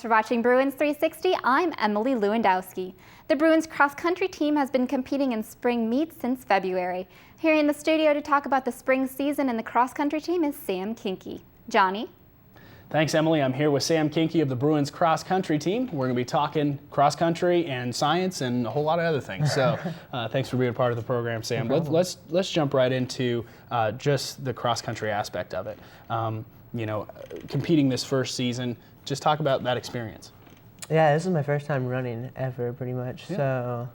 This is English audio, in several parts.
for watching Bruins 360. I'm Emily Lewandowski. The Bruins cross-country team has been competing in spring meets since February. Here in the studio to talk about the spring season and the cross-country team is Sam Koenke. Johnny? Thanks, Emily. I'm here with Sam Koenke of the Bruins cross-country team. We're going to be talking cross-country and science and a whole lot of other things. So thanks for being a part of the program, Sam. No Let's jump right into just the cross-country aspect of it. Competing this first season, just talk about that experience. Yeah, this is my first time running ever, pretty much. Yeah. So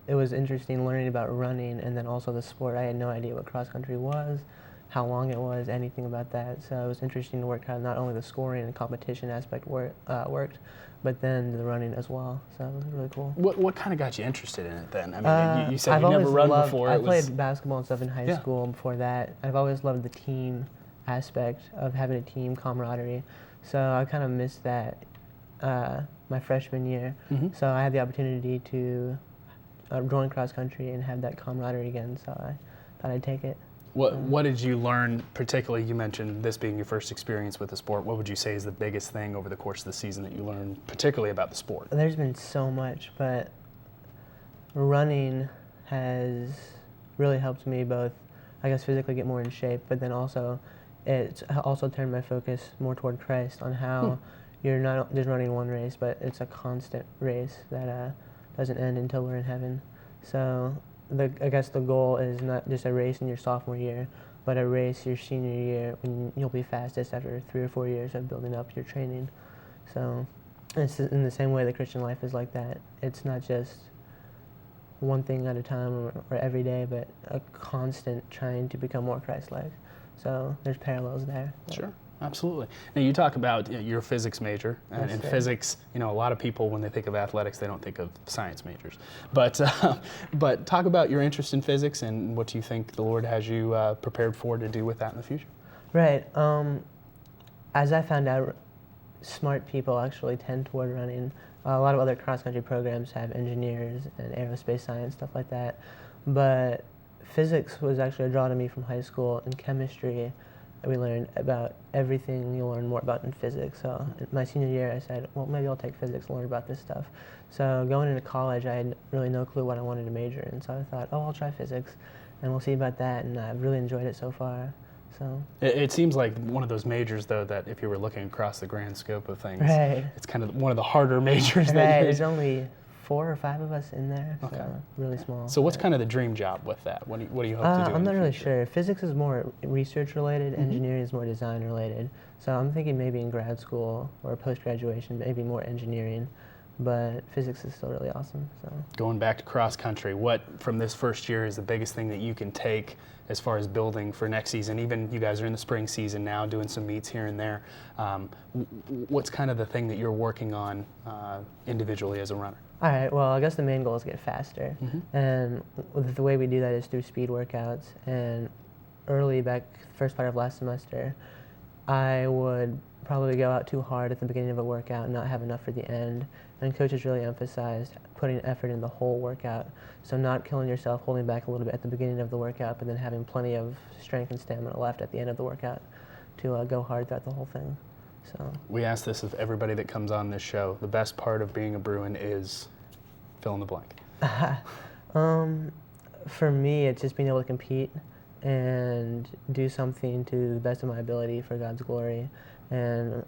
it was interesting learning about running and then also the sport. I had no idea what cross-country was, how long it was, anything about that. So it was interesting to work how not only the scoring and competition aspect worked, but then the running as well. So it was really cool. What kind of got you interested in it then? I mean, you said I've you never always run loved, before. I played basketball and stuff in high Yeah. school before that. I've always loved the team aspect of having a team camaraderie. So I kind of missed that my freshman year. Mm-hmm. So I had the opportunity to join cross country and have that camaraderie again. So I thought I'd take it. What did you learn, particularly, you mentioned this being your first experience with the sport. What would you say is the biggest thing over the course of the season that you learned, particularly about the sport? There's been so much, but running has really helped me both, I guess, physically get more in shape, but then also it's also turned my focus more toward Christ on how you're not just running one race, but it's a constant race that doesn't end until we're in heaven. So I guess the goal is not just a race in your sophomore year, but a race your senior year when you'll be fastest after 3 or 4 years of building up your training. So it's in the same way the Christian life is like that. It's not just one thing at a time or every day, but a constant trying to become more Christ-like. So there's parallels there. Sure, absolutely. Now you talk about you're a physics major, and in physics, a lot of people when they think of athletics, they don't think of science majors. But talk about your interest in physics and what you think the Lord has you prepared for to do with that in the future. Right. As I found out, smart people actually tend toward running. A lot of other cross-country programs have engineers and aerospace science, stuff like that. But physics was actually a draw to me from high school. In chemistry, we learned about everything you'll learn more about in physics. So in my senior year, I said, well, maybe I'll take physics and learn about this stuff. So going into college, I had really no clue what I wanted to major in. So I thought, oh, I'll try physics, and we'll see about that. And I've really enjoyed it so far. So it seems like one of those majors, though, that if you were looking across the grand scope of things, right. It's kind of one of the harder majors. Right. That There's only 4 or 5 of us in there, okay. So really small. So what's kind of the dream job with that? What do you hope to do? I'm not really sure. Physics is more research related, engineering is more design related. So I'm thinking maybe in grad school or post-graduation, maybe more engineering, but physics is still really awesome. So going back to cross country, what from this first year is the biggest thing that you can take as far as building for next season? Even you guys are in the spring season now, doing some meets here and there. What's kind of the thing that you're working on individually as a runner? All right, well, I guess the main goal is to get faster. And the way we do that is through speed workouts. And early back, first part of last semester, I would probably go out too hard at the beginning of a workout and not have enough for the end. And coaches really emphasized putting effort in the whole workout. So not killing yourself, holding back a little bit at the beginning of the workout, but then having plenty of strength and stamina left at the end of the workout to go hard throughout the whole thing. So we ask this of everybody that comes on this show. The best part of being a Bruin is fill in the blank. For me, it's just being able to compete and do something to the best of my ability for God's glory. And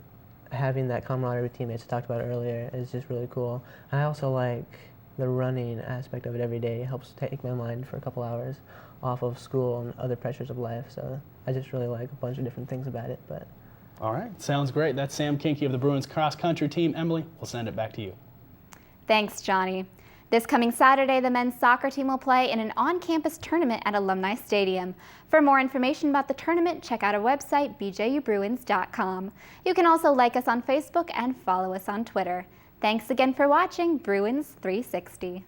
having that camaraderie with teammates I talked about earlier is just really cool. I also like the running aspect of it every day. It helps take my mind for a couple hours off of school and other pressures of life. So I just really like a bunch of different things about it. But all right, sounds great. That's Sam Koenke of the Bruins cross-country team. Emily, we'll send it back to you. Thanks, Johnny. This coming Saturday, the men's soccer team will play in an on-campus tournament at Alumni Stadium. For more information about the tournament, check out our website, bjubruins.com. You can also like us on Facebook and follow us on Twitter. Thanks again for watching Bruins 360.